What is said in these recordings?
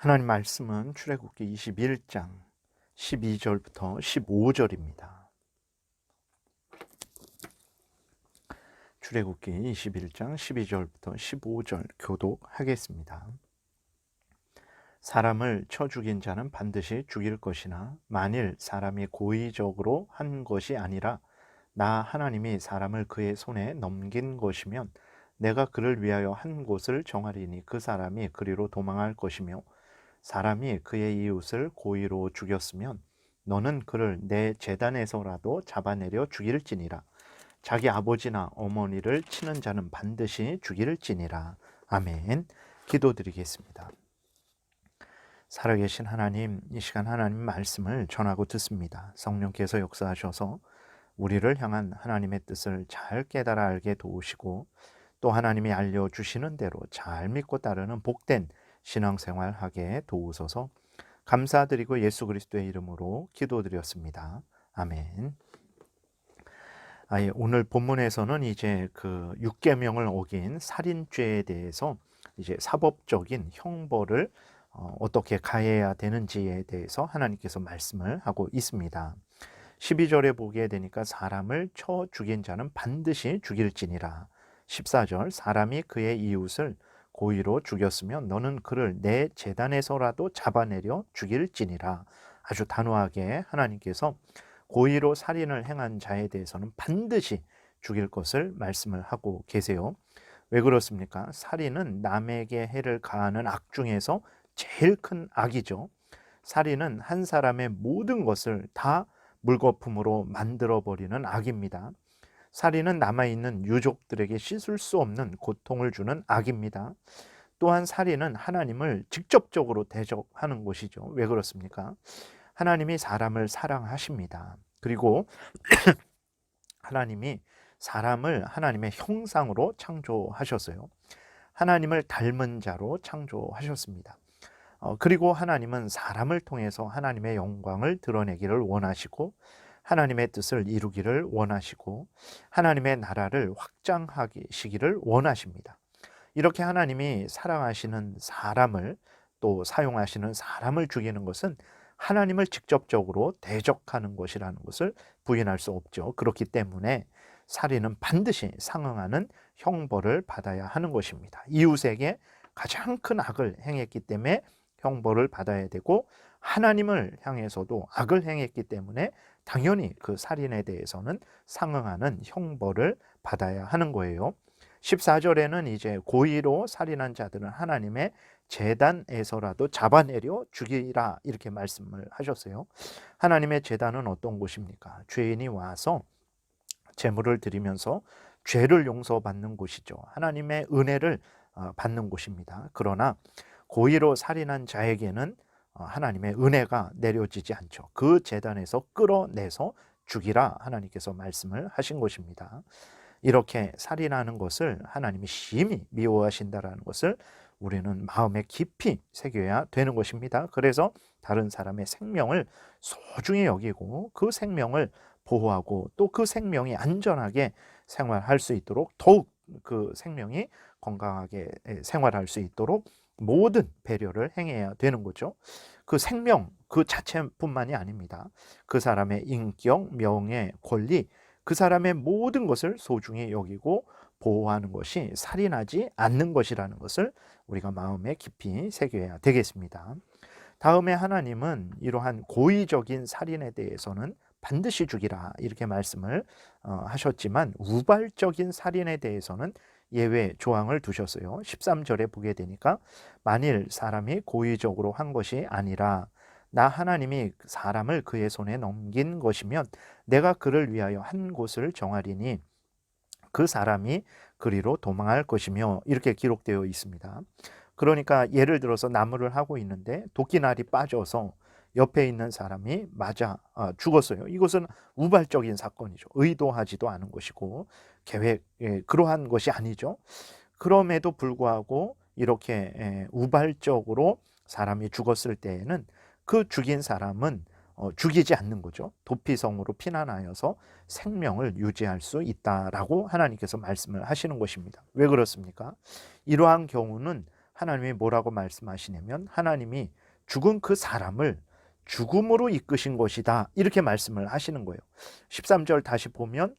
하나님 말씀은 출애굽기 21장 12절부터 15절입니다. 출애굽기 21장 12절부터 15절 교독하겠습니다. 사람을 쳐 죽인 자는 반드시 죽일 것이나 만일 사람이 고의적으로 한 것이 아니라 나 하나님이 사람을 그의 손에 넘긴 것이면 내가 그를 위하여 한 곳을 정하리니 그 사람이 그리로 도망할 것이며 사람이 그의 이웃을 고의로 죽였으면 너는 그를 내 제단에서라도 잡아내려 죽일지니라. 자기 아버지나 어머니를 치는 자는 반드시 죽일지니라. 아멘. 기도드리겠습니다. 살아계신 하나님, 이 시간 하나님 말씀을 전하고 듣습니다. 성령께서 역사하셔서 우리를 향한 하나님의 뜻을 잘 깨달아 알게 도우시고 또 하나님이 알려주시는 대로 잘 믿고 따르는 복된 신앙생활 하게 도우소서. 감사드리고 예수 그리스도의 이름으로 기도드렸습니다. 아멘. 오늘 본문에서는 이제 그 6계명을 어긴 살인죄에 대해서 이제 사법적인 형벌을 어떻게 가해야 되는지에 대해서 하나님께서 말씀을 하고 있습니다. 12절에 보게 되니까 사람을 쳐 죽인 자는 반드시 죽일지니라. 14절 사람이 그의 이웃을 고의로 죽였으면 너는 그를 내 제단에서라도 잡아내려 죽일지니라. 아주 단호하게 하나님께서 고의로 살인을 행한 자에 대해서는 반드시 죽일 것을 말씀을 하고 계세요. 왜 그렇습니까? 살인은 남에게 해를 가하는 악 중에서 제일 큰 악이죠. 살인은 한 사람의 모든 것을 다 물거품으로 만들어버리는 악입니다. 살인은 남아있는 유족들에게 씻을 수 없는 고통을 주는 악입니다. 또한 살인은 하나님을 직접적으로 대적하는 것이죠. 왜 그렇습니까? 하나님이 사람을 사랑하십니다. 그리고 하나님이 사람을 하나님의 형상으로 창조하셨어요. 하나님을 닮은 자로 창조하셨습니다. 그리고 하나님은 사람을 통해서 하나님의 영광을 드러내기를 원하시고 하나님의 뜻을 이루기를 원하시고 하나님의 나라를 확장하시기를 원하십니다. 이렇게 하나님이 사랑하시는 사람을 또 사용하시는 사람을 죽이는 것은 하나님을 직접적으로 대적하는 것이라는 것을 부인할 수 없죠. 그렇기 때문에 살인은 반드시 상응하는 형벌을 받아야 하는 것입니다. 이웃에게 가장 큰 악을 행했기 때문에 형벌을 받아야 되고 하나님을 향해서도 악을 행했기 때문에 당연히 그 살인에 대해서는 상응하는 형벌을 받아야 하는 거예요. 14절에는 이제 고의로 살인한 자들은 하나님의 제단에서라도 잡아내려 죽이라 이렇게 말씀을 하셨어요. 하나님의 제단은 어떤 곳입니까? 죄인이 와서 제물을 드리면서 죄를 용서받는 곳이죠. 하나님의 은혜를 받는 곳입니다. 그러나 고의로 살인한 자에게는 하나님의 은혜가 내려지지 않죠. 그 제단에서 끌어내서 죽이라 하나님께서 말씀을 하신 것입니다. 이렇게 살인하는 것을 하나님이 심히 미워하신다라는 것을 우리는 마음에 깊이 새겨야 되는 것입니다. 그래서 다른 사람의 생명을 소중히 여기고 그 생명을 보호하고 또 그 생명이 안전하게 생활할 수 있도록 더욱 그 생명이 건강하게 생활할 수 있도록 모든 배려를 행해야 되는 거죠. 그 생명 그 자체뿐만이 아닙니다. 그 사람의 인격, 명예, 권리 그 사람의 모든 것을 소중히 여기고 보호하는 것이 살인하지 않는 것이라는 것을 우리가 마음에 깊이 새겨야 되겠습니다. 다음에 하나님은 이러한 고의적인 살인에 대해서는 반드시 죽이라 이렇게 말씀을 하셨지만 우발적인 살인에 대해서는 예외 조항을 두셨어요. 13절에 보게 되니까 만일 사람이 고의적으로 한 것이 아니라 나 하나님이 사람을 그의 손에 넘긴 것이면 내가 그를 위하여 한 곳을 정하리니 그 사람이 그리로 도망할 것이며 이렇게 기록되어 있습니다. 그러니까 예를 들어서 나무를 하고 있는데 도끼날이 빠져서 옆에 있는 사람이 맞아 죽었어요. 이것은 우발적인 사건이죠. 의도하지도 않은 것이고 계획 그러한 것이 아니죠. 그럼에도 불구하고 이렇게 우발적으로 사람이 죽었을 때에는 그 죽인 사람은 죽이지 않는 거죠. 도피성으로 피난하여서 생명을 유지할 수 있다라고 하나님께서 말씀을 하시는 것입니다. 왜 그렇습니까? 이러한 경우는 하나님이 뭐라고 말씀하시냐면 하나님이 죽은 그 사람을 죽음으로 이끄신 것이다 이렇게 말씀을 하시는 거예요. 13절 다시 보면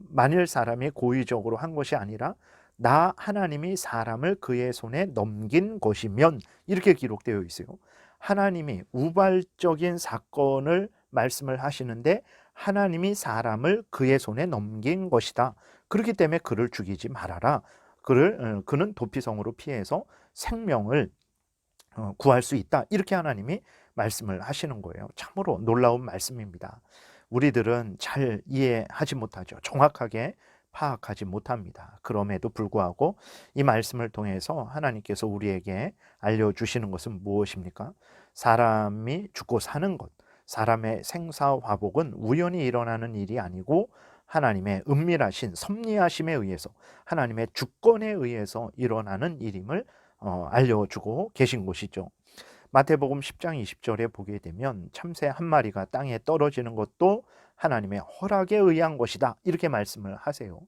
만일 사람이 고의적으로 한 것이 아니라 나 하나님이 사람을 그의 손에 넘긴 것이면 이렇게 기록되어 있어요. 하나님이 우발적인 사건을 말씀을 하시는데 하나님이 사람을 그의 손에 넘긴 것이다. 그렇기 때문에 그를 죽이지 말아라. 그는 도피성으로 피해서 생명을 구할 수 있다. 이렇게 하나님이 말씀을 하시는 거예요. 참으로 놀라운 말씀입니다. 우리들은 잘 이해하지 못하죠. 정확하게 파악하지 못합니다. 그럼에도 불구하고 이 말씀을 통해서 하나님께서 우리에게 알려주시는 것은 무엇입니까? 사람이 죽고 사는 것, 사람의 생사화복은 우연히 일어나는 일이 아니고 하나님의 은밀하신 섭리하심에 의해서 하나님의 주권에 의해서 일어나는 일임을 알려주고 계신 것이죠. 마태복음 10장 20절에 보게 되면 참새 한 마리가 땅에 떨어지는 것도 하나님의 허락에 의한 것이다 이렇게 말씀을 하세요.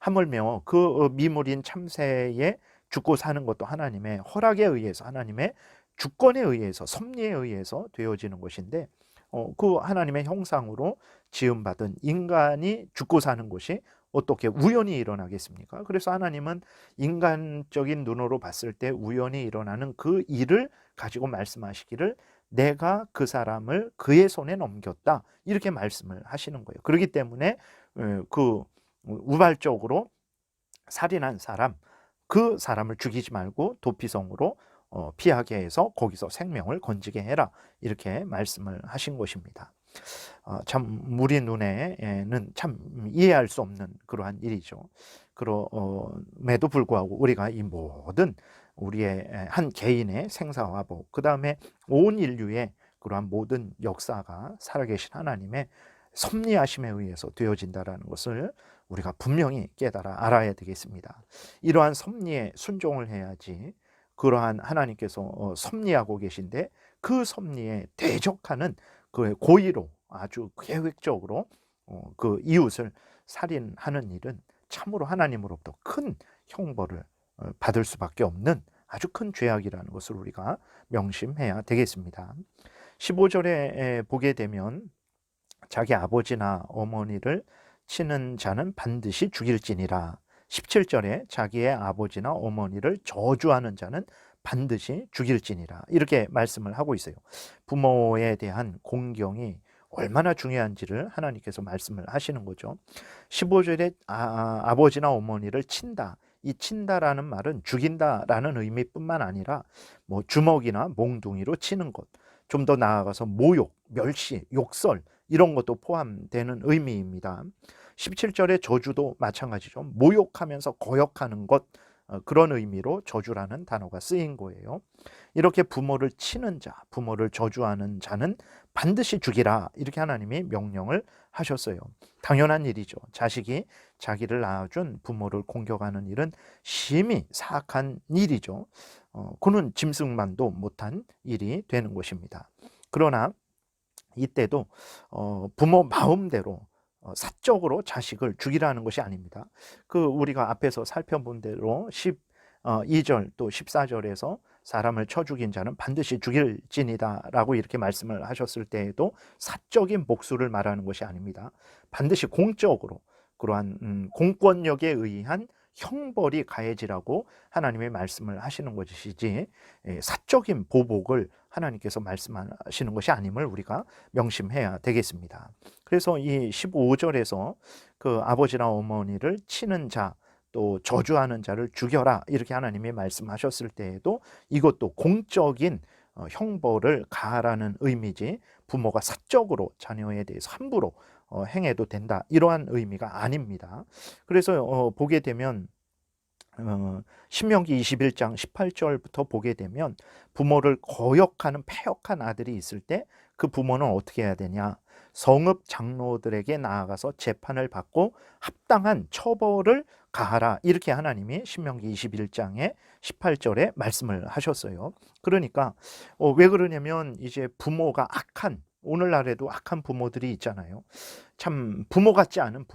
하물며 그 미물인 참새의 죽고 사는 것도 하나님의 허락에 의해서 하나님의 주권에 의해서 섭리에 의해서 되어지는 것인데 그 하나님의 형상으로 지음받은 인간이 죽고 사는 것이 어떻게 우연히 일어나겠습니까? 그래서 하나님은 인간적인 눈으로 봤을 때 우연히 일어나는 그 일을 가지고 말씀하시기를 내가 그 사람을 그의 손에 넘겼다 이렇게 말씀을 하시는 거예요. 그렇기 때문에 그 우발적으로 살인한 사람 그 사람을 죽이지 말고 도피성으로 피하게 해서 거기서 생명을 건지게 해라 이렇게 말씀을 하신 것입니다. 참 우리 눈에는 참 이해할 수 없는 그러한 일이죠. 그럼에도 불구하고 우리가 이 모든 우리의 한 개인의 생사화복, 그 다음에 온 인류의 그러한 모든 역사가 살아계신 하나님의 섭리하심에 의해서 되어진다라는 것을 우리가 분명히 깨달아 알아야 되겠습니다. 이러한 섭리에 순종을 해야지 그러한 하나님께서 섭리하고 계신데 그 섭리에 대적하는 그 고의로 아주 계획적으로 그 이웃을 살인하는 일은 참으로 하나님으로부터 큰 형벌을 받을 수밖에 없는 아주 큰 죄악이라는 것을 우리가 명심해야 되겠습니다. 15절에 보게 되면 자기 아버지나 어머니를 치는 자는 반드시 죽일지니라. 17절에 자기의 아버지나 어머니를 저주하는 자는 반드시 죽일지니라 이렇게 말씀을 하고 있어요. 부모에 대한 공경이 얼마나 중요한지를 하나님께서 말씀을 하시는 거죠. 15절에 아버지나 어머니를 친다. 이 친다라는 말은 죽인다라는 의미뿐만 아니라 뭐 주먹이나 몽둥이로 치는 것, 좀 더 나아가서 모욕, 멸시, 욕설 이런 것도 포함되는 의미입니다. 17절의 저주도 마찬가지죠. 모욕하면서 거역하는 것, 그런 의미로 저주라는 단어가 쓰인 거예요. 이렇게 부모를 치는 자, 부모를 저주하는 자는 반드시 죽이라 이렇게 하나님이 명령을 하셨어요. 당연한 일이죠. 자식이 자기를 낳아준 부모를 공격하는 일은 심히 사악한 일이죠. 그는 짐승만도 못한 일이 되는 것입니다. 그러나 이때도 부모 마음대로 사적으로 자식을 죽이라는 것이 아닙니다. 우리가 앞에서 살펴본 대로 12절 또 14절에서 사람을 쳐 죽인 자는 반드시 죽일지니다 라고 이렇게 말씀을 하셨을 때에도 사적인 복수를 말하는 것이 아닙니다. 반드시 공적으로 그러한 공권력에 의한 형벌이 가해지라고 하나님의 말씀을 하시는 것이지 사적인 보복을 하나님께서 말씀하시는 것이 아님을 우리가 명심해야 되겠습니다. 그래서 이 15절에서 그 아버지나 어머니를 치는 자 또 저주하는 자를 죽여라 이렇게 하나님이 말씀하셨을 때에도 이것도 공적인 형벌을 가하라는 의미지 부모가 사적으로 자녀에 대해서 함부로 행해도 된다 이러한 의미가 아닙니다. 그래서 보게 되면 신명기 21장 18절부터 보게 되면 부모를 거역하는 패역한 아들이 있을 때 그 부모는 어떻게 해야 되냐? 성읍 장로들에게 나아가서 재판을 받고 합당한 처벌을 가하라 이렇게 하나님이 신명기 21장에 18절에 말씀을 하셨어요. 그러니까 왜 그러냐면 이제 부모가 악한 오늘날에도 악한 부모들이 있잖아요. 참 부모 같지 않은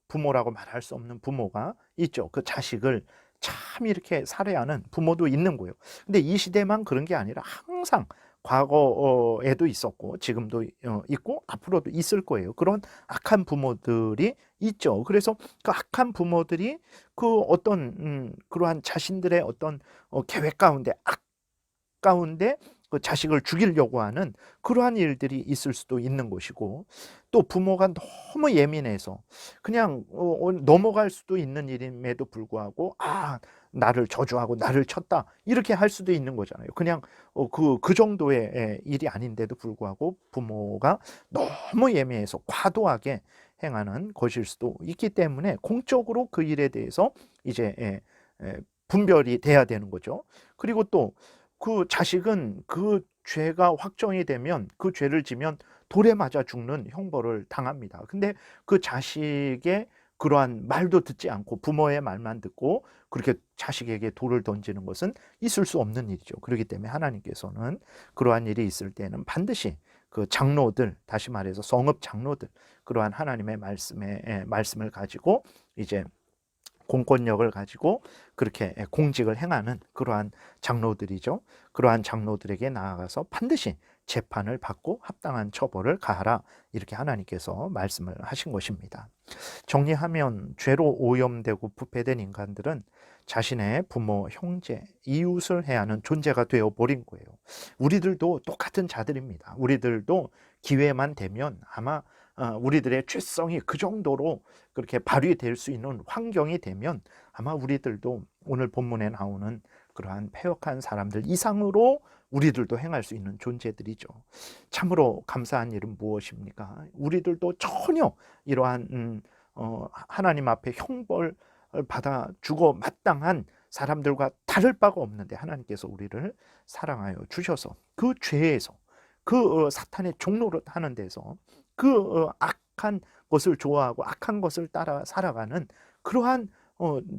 부모라고 말할 수 없는 부모가 있죠. 그 자식을 참 이렇게 살해하는 부모도 있는 거예요. 근데 이 시대만 그런 게 아니라 항상 과거에도 있었고 지금도 있고 앞으로도 있을 거예요. 그런 악한 부모들이 있죠. 그래서 그 악한 부모들이 그 어떤 그러한 자신들의 어떤 계획 가운데 가운데 그 자식을 죽이려고 하는 그러한 일들이 있을 수도 있는 것이고, 또 부모가 너무 예민해서 그냥 넘어갈 수도 있는 일임에도 불구하고 나를 저주하고 나를 쳤다 이렇게 할 수도 있는 거잖아요. 그냥 그 정도의 일이 아닌데도 불구하고 부모가 너무 예민해서 과도하게 행하는 것일 수도 있기 때문에 공적으로 그 일에 대해서 이제 분별이 돼야 되는 거죠. 그리고 또 그 자식은 그 죄가 확정이 되면, 그 죄를 지면 돌에 맞아 죽는 형벌을 당합니다. 근데 그 자식의 그러한 말도 듣지 않고 부모의 말만 듣고 그렇게 자식에게 돌을 던지는 것은 있을 수 없는 일이죠. 그렇기 때문에 하나님께서는 그러한 일이 있을 때는 반드시 그 장로들, 다시 말해서 성읍 장로들, 그러한 하나님의 말씀을 가지고 이제 공권력을 가지고 그렇게 공직을 행하는 그러한 장로들이죠. 그러한 장로들에게 나아가서 반드시 재판을 받고 합당한 처벌을 가하라, 이렇게 하나님께서 말씀을 하신 것입니다. 정리하면 죄로 오염되고 부패된 인간들은 자신의 부모, 형제, 이웃을 해야 하는 존재가 되어버린 거예요. 우리들도 똑같은 자들입니다. 우리들도 기회만 되면 아마 우리들의 죄성이 그 정도로 그렇게 발휘될 수 있는 환경이 되면 아마 우리들도 오늘 본문에 나오는 그러한 패역한 사람들 이상으로 우리들도 행할 수 있는 존재들이죠. 참으로 감사한 일은 무엇입니까? 우리들도 전혀 이러한 하나님 앞에 형벌을 받아 주고 마땅한 사람들과 다를 바가 없는데, 하나님께서 우리를 사랑하여 주셔서 그 죄에서, 그 사탄의 종로를 하는 데서, 그 악한 것을 좋아하고 악한 것을 따라 살아가는 그러한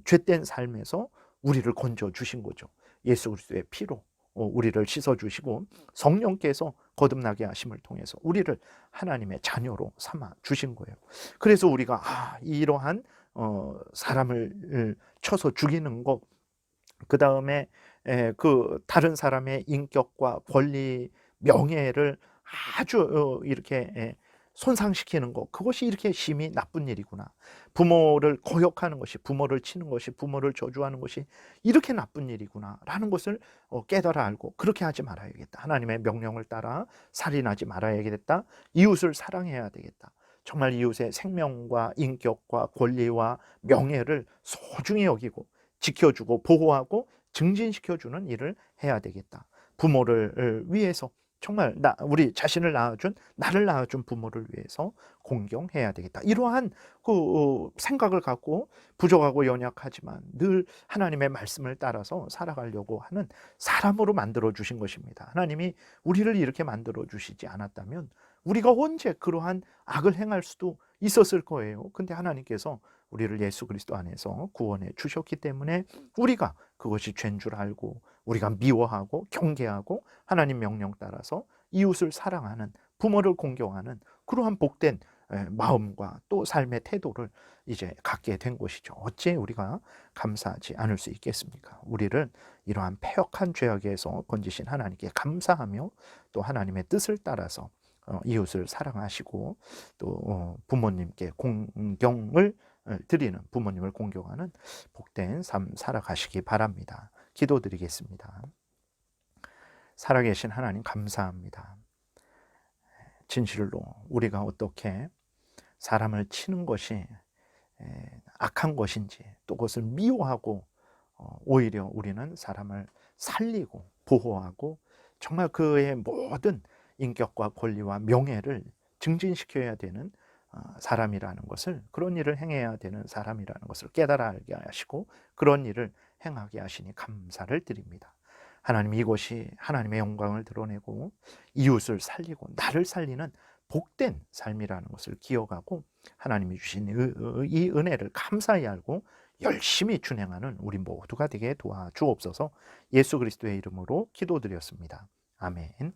죄된 삶에서 우리를 건져 주신 거죠. 예수 그리스도의 피로 우리를 씻어 주시고 성령께서 거듭나게 하심을 통해서 우리를 하나님의 자녀로 삼아 주신 거예요. 그래서 우리가 이러한 사람을 쳐서 죽이는 것, 그 다음에 그 다른 사람의 인격과 권리, 명예를 아주 이렇게 손상시키는 것, 그것이 이렇게 심히 나쁜 일이구나. 부모를 거역하는 것이, 부모를 치는 것이, 부모를 저주하는 것이 이렇게 나쁜 일이구나 라는 것을 깨달아 알고 그렇게 하지 말아야겠다. 하나님의 명령을 따라 살인하지 말아야겠다. 이웃을 사랑해야 되겠다. 정말 이웃의 생명과 인격과 권리와 명예를 소중히 여기고 지켜주고 보호하고 증진시켜주는 일을 해야 되겠다. 부모를 위해서, 정말 우리 자신을 낳아준, 나를 낳아준 부모를 위해서 공경해야 되겠다. 이러한 그 생각을 갖고 부족하고 연약하지만 늘 하나님의 말씀을 따라서 살아가려고 하는 사람으로 만들어 주신 것입니다. 하나님이 우리를 이렇게 만들어 주시지 않았다면 우리가 언제 그러한 악을 행할 수도 있었을 거예요. 근데 하나님께서 우리를 예수 그리스도 안에서 구원해 주셨기 때문에 우리가 그것이 죄인 줄 알고, 우리가 미워하고 경계하고 하나님 명령 따라서 이웃을 사랑하는, 부모를 공경하는 그러한 복된 마음과 또 삶의 태도를 이제 갖게 된 것이죠. 어찌 우리가 감사하지 않을 수 있겠습니까? 우리를 이러한 패역한 죄악에서 건지신 하나님께 감사하며 또 하나님의 뜻을 따라서 이웃을 사랑하시고 또 부모님께 공경을 드리는, 부모님을 공경하는 복된 삶 살아가시기 바랍니다. 기도드리겠습니다. 살아계신 하나님 감사합니다. 진실로 우리가 어떻게 사람을 치는 것이 악한 것인지, 또 그것을 미워하고 오히려 우리는 사람을 살리고 보호하고 정말 그의 모든 인격과 권리와 명예를 증진시켜야 되는 사람이라는 것을, 그런 일을 행해야 되는 사람이라는 것을 깨달아 알게 하시고 그런 일을 행하게 하시니 감사를 드립니다. 하나님, 이것이 하나님의 영광을 드러내고 이웃을 살리고 나를 살리는 복된 삶이라는 것을 기억하고 하나님이 주신 이 은혜를 감사히 알고 열심히 준행하는 우리 모두가 되게 도와주옵소서. 예수 그리스도의 이름으로 기도드렸습니다. 아멘.